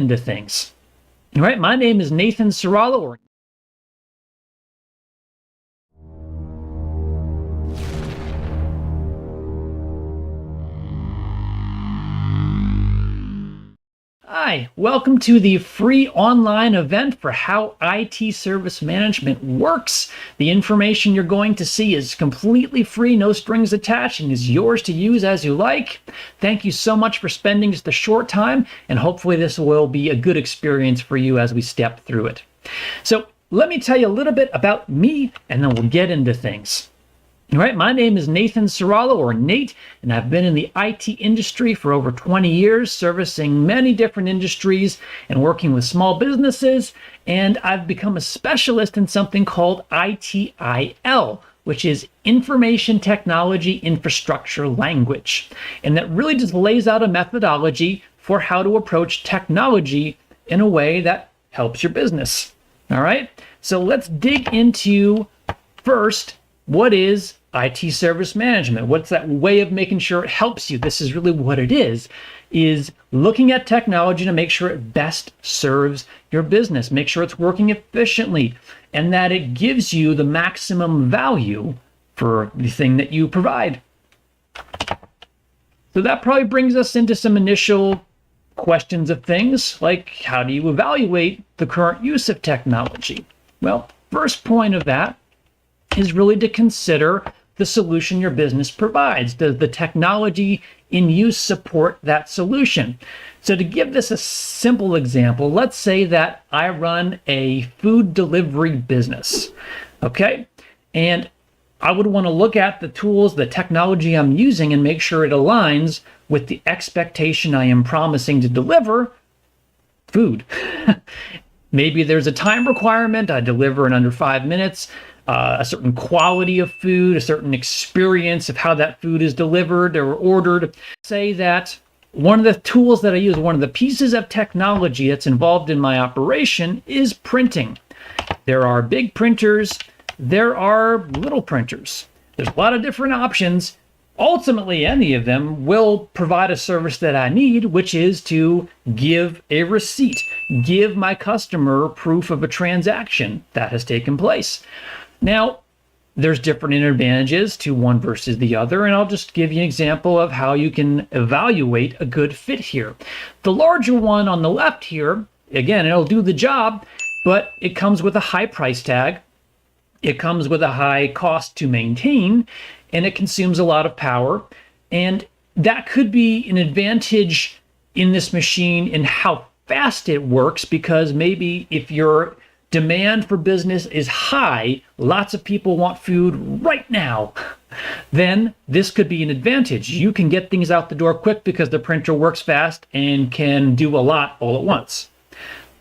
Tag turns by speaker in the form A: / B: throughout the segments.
A: into things. All right, my name is Nathan Serralo. Hi, welcome to the free online event for how IT service management works. The information you're going to see is completely free, no strings attached, and is yours to use as you like. Thank you so much for spending just a short time, and hopefully this will be a good experience for you as we step through it. So let me tell you a little bit about me, and then we'll get into things. All right, my name is Nathan Serralo, or Nate, and I've been in the IT industry for over 20 years, servicing many different industries and working with small businesses, and I've become a specialist in something called ITIL, which is Information Technology Infrastructure Language. And that really just lays out a methodology for how to approach technology in a way that helps your business. All right, so let's dig into first, what is IT service management? What's that way of making sure it helps you? This is really what it is looking at technology to make sure it best serves your business, make sure it's working efficiently, and that it gives you the maximum value for the thing that you provide. So that probably brings us into some initial questions of things like, how do you evaluate the current use of technology? Well, first point of that is really to consider the solution your business provides. Does the technology in use support that solution? So to give this a simple example, let's say that I run a food delivery business, okay? And I would want to look at the tools, the technology I'm using, and make sure it aligns with the expectation I am promising to deliver food. Maybe there's a time requirement. I deliver in under 5 minutes. A certain quality of food, a certain experience of how that food is delivered or ordered. Say that one of the tools that I use, one of the pieces of technology that's involved in my operation is printing. There are big printers, there are little printers. There's a lot of different options. Ultimately, any of them will provide a service that I need, which is to give a receipt, give my customer proof of a transaction that has taken place. Now, there's different advantages to one versus the other, and I'll just give you an example of how you can evaluate a good fit here. The larger one on the left here, again, it'll do the job, but it comes with a high price tag. It comes with a high cost to maintain, and it consumes a lot of power. And that could be an advantage in this machine in how fast it works, because maybe if your demand for business is high, lots of people want food right now, then this could be an advantage. You can get things out the door quick because the printer works fast and can do a lot all at once.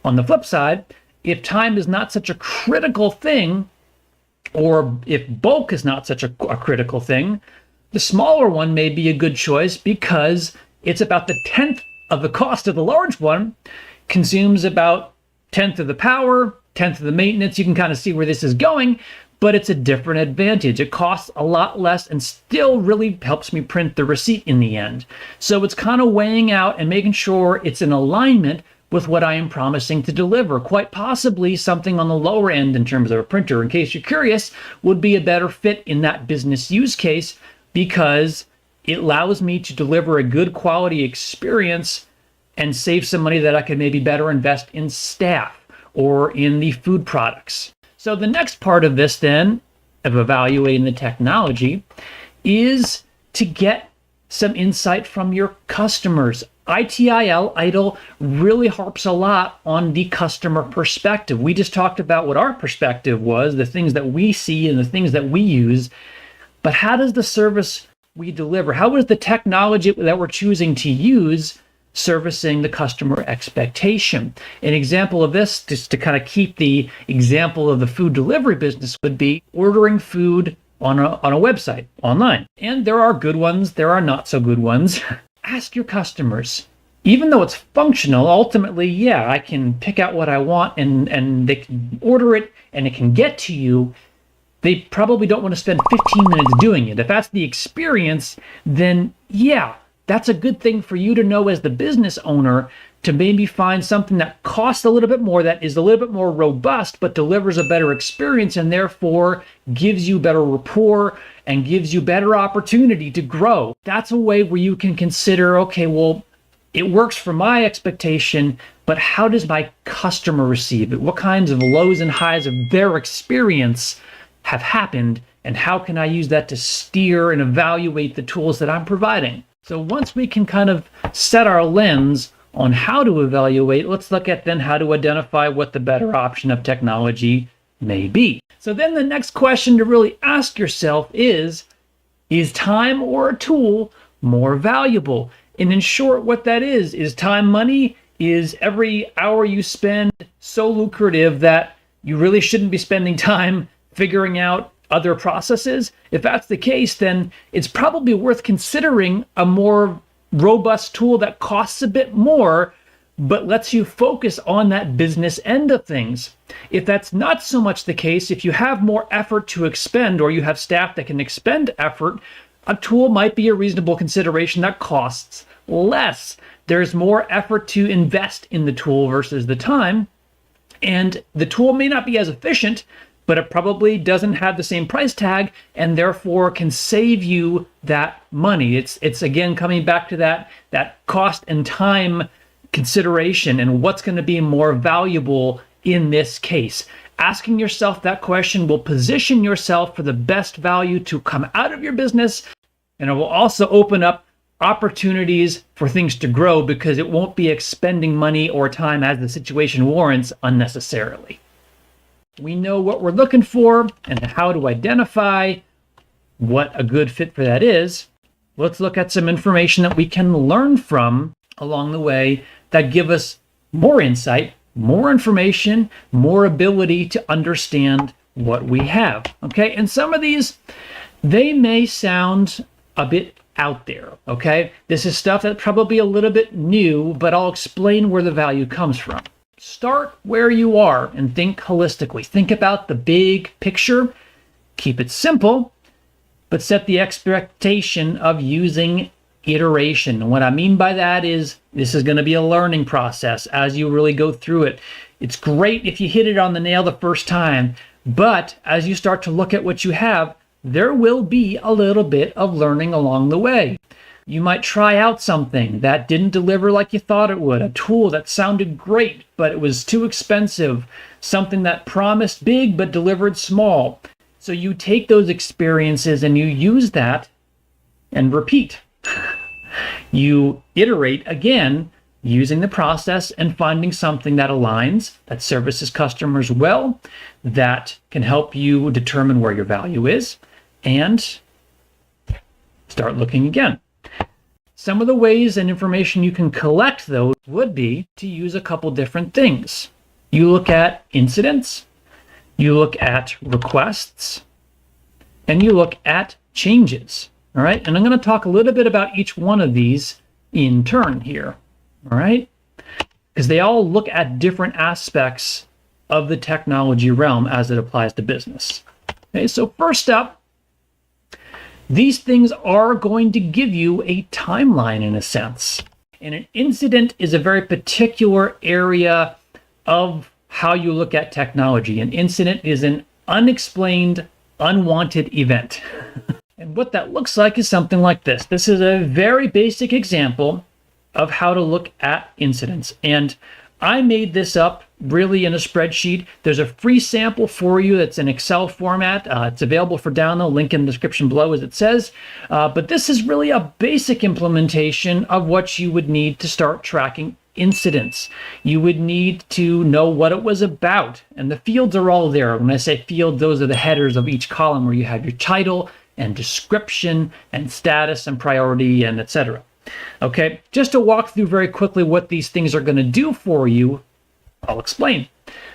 A: On the flip side, if time is not such a critical thing, or if bulk is not such a critical thing, the smaller one may be a good choice because it's about the 10th of the cost of the large one, consumes about 10th of the power, 10th of the maintenance. You can kind of see where this is going, but it's a different advantage. It costs a lot less and still really helps me print the receipt in the end. So it's kind of weighing out and making sure it's in alignment with what I am promising to deliver. Quite possibly something on the lower end in terms of a printer, in case you're curious, would be a better fit in that business use case because it allows me to deliver a good quality experience and save some money that I could maybe better invest in staff or in the food products. So the next part of this then, of evaluating the technology, is to get some insight from your customers. ITIL really harps a lot on the customer perspective. We just talked about what our perspective was, the things that we see and the things that we use, but how does the service we deliver, how is the technology that we're choosing to use servicing the customer expectation? An example of this, just to kind of keep the example of the food delivery business, would be ordering food on a website online. And there are good ones, there are not so good ones. Ask your customers. Even though it's functional, ultimately, yeah, I can pick out what I want and they can order it and it can get to you. They probably don't want to spend 15 minutes doing it. If that's the experience, then yeah, that's a good thing for you to know as the business owner, to maybe find something that costs a little bit more, that is a little bit more robust, but delivers a better experience and therefore gives you better rapport and gives you better opportunity to grow. That's a way where you can consider, okay, well, it works for my expectation, but how does my customer receive it? What kinds of lows and highs of their experience have happened, and how can I use that to steer and evaluate the tools that I'm providing? So once we can kind of set our lens on how to evaluate, let's look at then how to identify what the better option of technology may be. So then the next question to really ask yourself is time or a tool more valuable? And in short, what that is time money? Is every hour you spend so lucrative that you really shouldn't be spending time figuring out other processes? If that's the case, then it's probably worth considering a more robust tool that costs a bit more, but lets you focus on that business end of things. If that's not so much the case, if you have more effort to expend or you have staff that can expend effort, a tool might be a reasonable consideration that costs less. There's more effort to invest in the tool versus the time, and the tool may not be as efficient, but it probably doesn't have the same price tag and therefore can save you that money. It's again coming back to that cost and time consideration and what's going to be more valuable in this case. Asking yourself that question will position yourself for the best value to come out of your business, and it will also open up opportunities for things to grow because it won't be expending money or time as the situation warrants unnecessarily. We know what we're looking for and how to identify what a good fit for that is. Let's look at some information that we can learn from along the way that give us more insight, more information, more ability to understand what we have. Okay, and some of these, they may sound a bit out there. Okay, this is stuff that's probably a little bit new, but I'll explain where the value comes from. Start where you are and think holistically. Think about the big picture. Keep it simple, but set the expectation of using iteration. And what I mean by that is this is going to be a learning process as you really go through it. It's great if you hit it on the nail the first time, but as you start to look at what you have, there will be a little bit of learning along the way. You might try out something that didn't deliver like you thought it would, a tool that sounded great, but it was too expensive, something that promised big but delivered small. So you take those experiences and you use that and repeat. You iterate again using the process and finding something that aligns, that services customers well, that can help you determine where your value is, and start looking again. Some of the ways and information you can collect, though, would be to use a couple different things. You look at incidents, you look at requests, and you look at changes. All right, and I'm going to talk a little bit about each one of these in turn here. All right, because they all look at different aspects of the technology realm as it applies to business. Okay, so first up, these things are going to give you a timeline in a sense. And an incident is a very particular area of how you look at technology. An incident is an unexplained, unwanted event. And what that looks like is something like this. This is a very basic example of how to look at incidents. And I made this up really in a spreadsheet. There's a free sample for you that's in Excel format. It's available for download, link in the description below as it says. But this is really a basic implementation of what you would need to start tracking incidents. You would need to know what it was about. And the fields are all there. When I say field, those are the headers of each column where you have your title and description and status and priority and etc. Okay, just to walk through very quickly what these things are going to do for you, I'll explain.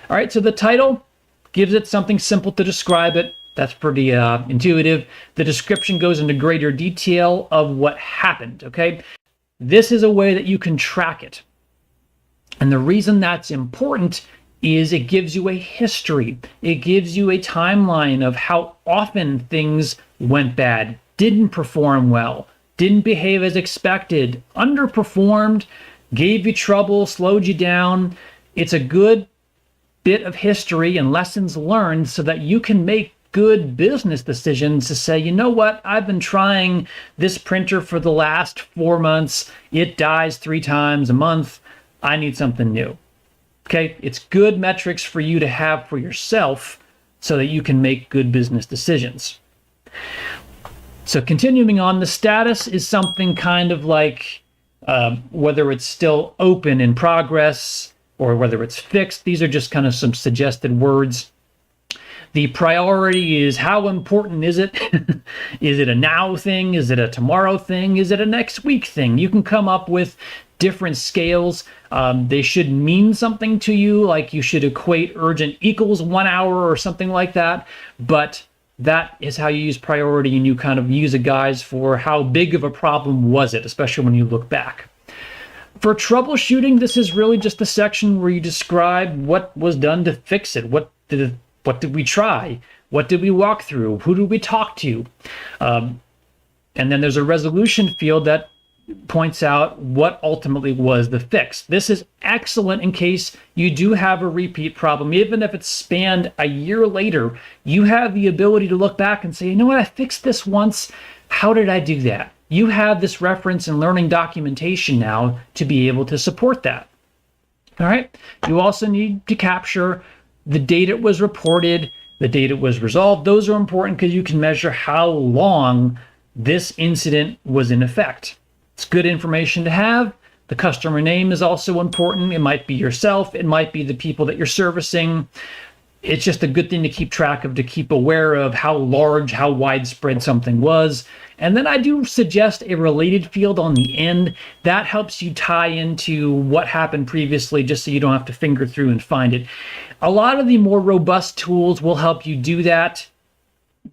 A: All right, so the title gives it something simple to describe it. That's pretty intuitive. The description goes into greater detail of what happened, okay? This is a way that you can track it. And the reason that's important is it gives you a history. It gives you a timeline of how often things went bad, didn't perform well, didn't behave as expected, underperformed, gave you trouble, slowed you down. It's a good bit of history and lessons learned so that you can make good business decisions to say, you know what, I've been trying this printer for the last 4 months. It dies 3 times a month. I need something new. Okay, it's good metrics for you to have for yourself so that you can make good business decisions. So continuing on, the status is something kind of like whether it's still open in progress or whether it's fixed. These are just kind of some suggested words. The priority is how important is it? Is it a now thing? Is it a tomorrow thing? Is it a next week thing? You can come up with different scales. They should mean something to you, like you should equate urgent equals 1 hour or something like that. But that is how you use priority, and you kind of use a guise for how big of a problem was it, especially when you look back. For troubleshooting, this is really just a section where you describe what was done to fix it. What did we try? What did we walk through? Who did we talk to? And then there's a resolution field that points out what ultimately was the fix. This is excellent in case you do have a repeat problem. Even if it's spanned a year later, you have the ability to look back and say, you know what, I fixed this once. How did I do that? You have this reference and learning documentation now to be able to support that. All right. You also need to capture the date it was reported, the date it was resolved. Those are important because you can measure how long this incident was in effect. It's good information to have. The customer name is also important. It might be yourself. It might be the people that you're servicing. It's just a good thing to keep track of, to keep aware of how large, how widespread something was. And then I do suggest a related field on the end. That helps you tie into what happened previously, just so you don't have to finger through and find it. A lot of the more robust tools will help you do that.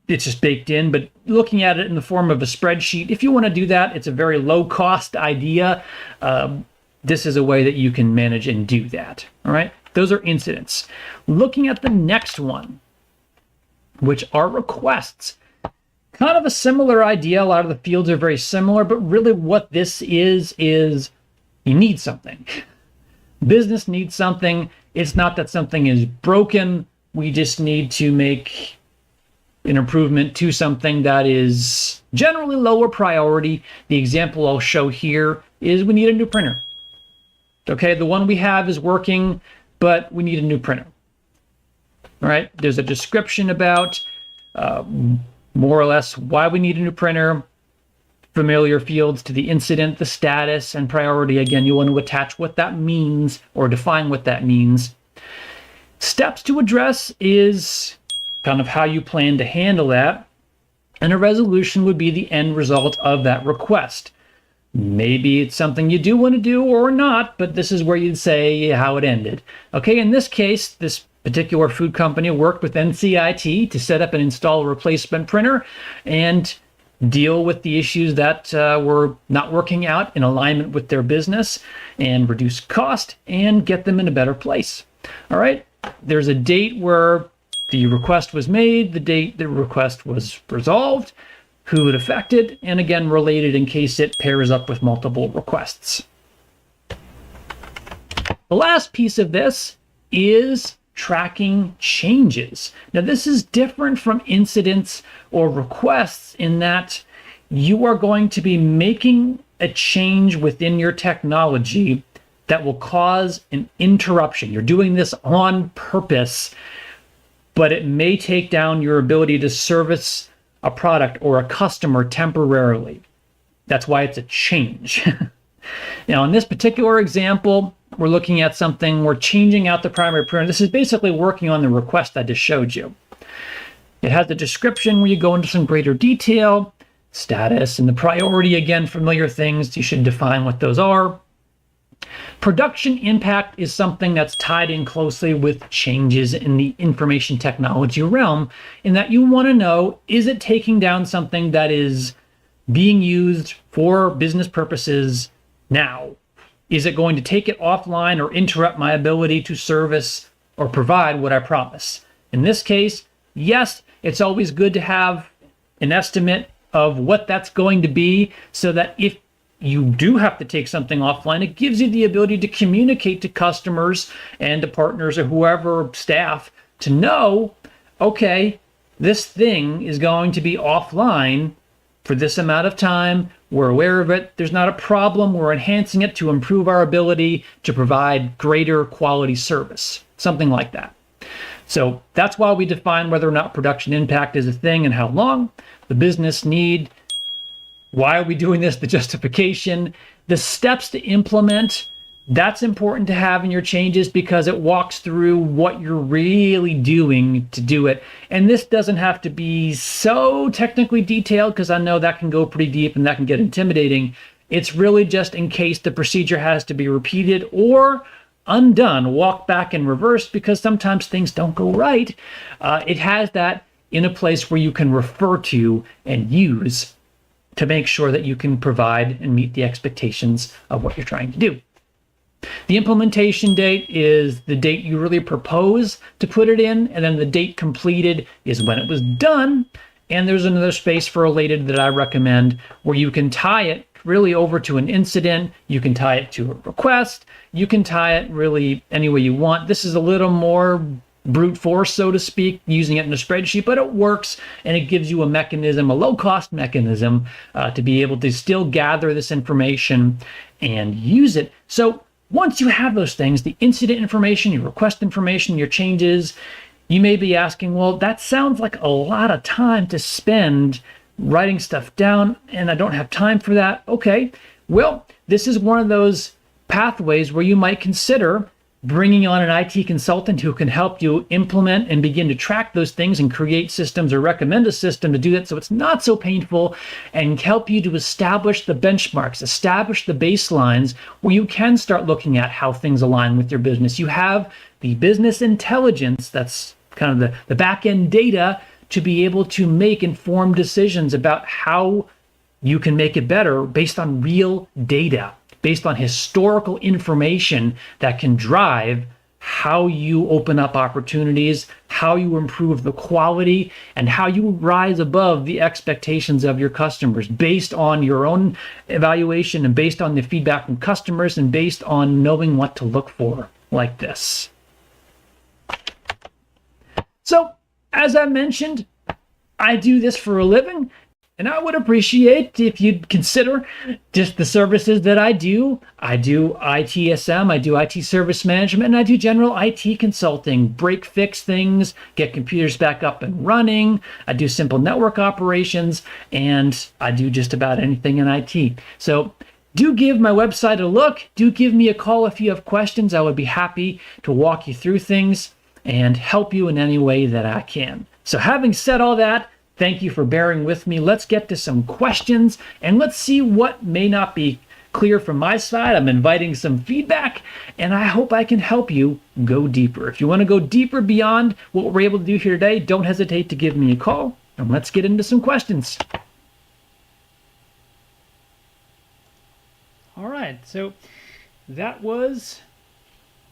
A: It's just baked in, but looking at it in the form of a spreadsheet, if you want to do that, it's a very low cost idea. This is a way that you can manage and do that. All right. Those are incidents. Looking at the next one, which are requests. Kind of a similar idea. A lot of the fields are very similar, but really what this is you need something. Business needs something. It's not that something is broken. We just need to make an improvement to something that is generally lower priority. The example I'll show here is we need a new printer. Okay, the one we have is working, but we need a new printer. All right, there's a description about more or less why we need a new printer, familiar fields to the incident, the status, and priority. Again, you want to attach what that means or define what that means. Steps to address is kind of how you plan to handle that. And a resolution would be the end result of that request. Maybe it's something you do want to do or not, but this is where you'd say how it ended. Okay, in this case, this particular food company worked with NCIT to set up and install a replacement printer and deal with the issues that were not working out in alignment with their business and reduce cost and get them in a better place. All right, there's a date where the request was made, the date the request was resolved, who it affected, and again, related in case it pairs up with multiple requests. The last piece of this is tracking changes. Now, this is different from incidents or requests in that you are going to be making a change within your technology that will cause an interruption. You're doing this on purpose, but it may take down your ability to service a product or a customer temporarily. That's why it's a change. Now, in this particular example, we're looking at something, we're changing out the primary printer. This is basically working on the request I just showed you. It has the description where you go into some greater detail, status, and the priority, again, familiar things. You should define what those are. Production impact is something that's tied in closely with changes in the information technology realm, in that you want to know, is it taking down something that is being used for business purposes now? Is it going to take it offline or interrupt my ability to service or provide what I promise? In this case, yes, it's always good to have an estimate of what that's going to be so that if you do have to take something offline, it gives you the ability to communicate to customers and to partners or whoever, staff, to know, okay, this thing is going to be offline for this amount of time. We're aware of it. There's not a problem. We're enhancing it to improve our ability to provide greater quality service, something like that. So that's why we define whether or not production impact is a thing and how long, the business need, why are we doing this, the justification, the steps to implement. That's important to have in your changes because it walks through what you're really doing to do it. And this doesn't have to be so technically detailed because I know that can go pretty deep and that can get intimidating. It's really just in case the procedure has to be repeated or undone, walk back in reverse, because sometimes things don't go right. It has that in a place where you can refer to and use to make sure that you can provide and meet the expectations of what you're trying to do. The implementation date is the date you really propose to put it in, and then the date completed is when it was done. And there's another space for related that I recommend where you can tie it really over to an incident, you can tie it to a request, you can tie it really any way you want. This is a little more brute force, so to speak, using it in a spreadsheet, but it works and it gives you a mechanism, a low-cost mechanism to be able to still gather this information and use it. So once you have those things, the incident information, your request information, your changes, you may be asking, well, that sounds like a lot of time to spend writing stuff down, and I don't have time for that. Okay, well, this is one of those pathways where you might consider bringing on an IT consultant who can help you implement and begin to track those things and create systems or recommend a system to do that so it's not so painful and help you to establish the benchmarks, establish the baselines where you can start looking at how things align with your business. You have the business intelligence, that's kind of the back-end data, to be able to make informed decisions about how you can make it better based on real data, based on historical information that can drive how you open up opportunities, how you improve the quality, and how you rise above the expectations of your customers based on your own evaluation and based on the feedback from customers and based on knowing what to look for, like this. So, as I mentioned, I do this for a living. And I would appreciate if you'd consider just the services that I do. I do ITSM, I do IT service management, and I do general IT consulting, break fix things, get computers back up and running. I do simple network operations, and I do just about anything in IT. So do give my website a look. Do give me a call if you have questions. I would be happy to walk you through things and help you in any way that I can. So having said all that, thank you for bearing with me. Let's get to some questions and let's see what may not be clear from my side. I'm inviting some feedback and I hope I can help you go deeper. If you want to go deeper beyond what we're able to do here today, don't hesitate to give me a call and let's get into some questions. All right, so that was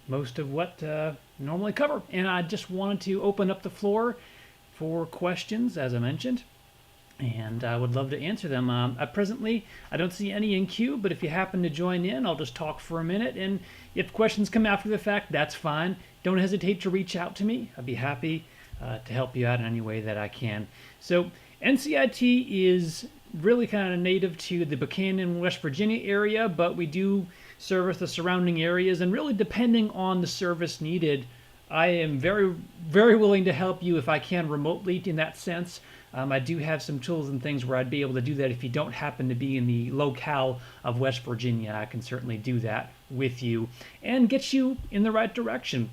A: most of what I normally cover. And I just wanted to open up the floor for questions, as I mentioned, and I would love to answer them. Presently, I don't see any in queue, but if you happen to join in, I'll just talk for a minute, and if questions come after the fact, that's fine. Don't hesitate to reach out to me. I'd be happy to help you out in any way that I can. So NCIT is really kind of native to the Buchanan, West Virginia area, but we do service the surrounding areas, and really depending on the service needed, I am very, very willing to help you if I can remotely in that sense. I do have some tools and things where I'd be able to do that if you don't happen to be in the locale of West Virginia. I can certainly do that with you and get you in the right direction.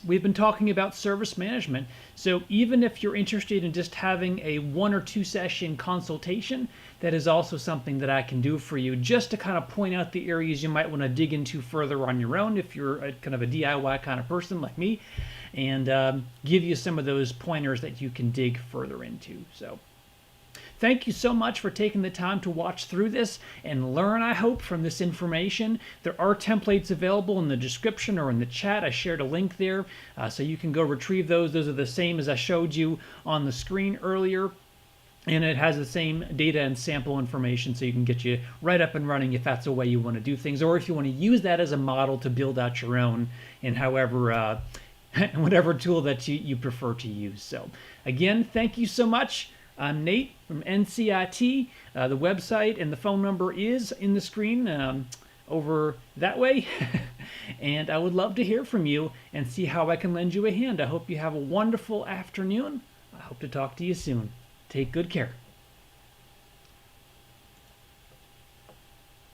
A: We've been talking about service management, so even if you're interested in just having a 1 or 2 session consultation, that is also something that I can do for you, just to kind of point out the areas you might want to dig into further on your own if you're kind of a DIY kind of person like me, and give you some of those pointers that you can dig further into. So thank you so much for taking the time to watch through this and learn, I hope, from this information. There are templates available in the description or in the chat. I shared a link there, so you can go retrieve those. Those are the same as I showed you on the screen earlier. And it has the same data and sample information, so you can get you right up and running if that's the way you want to do things, or if you want to use that as a model to build out your own in however whatever tool that you prefer to use. So again, thank you so much. I'm Nate from NCIT. The website and the phone number is in the screen over that way. And I would love to hear from you and see how I can lend you a hand. I hope you have a wonderful afternoon. I hope to talk to you soon. Take good care.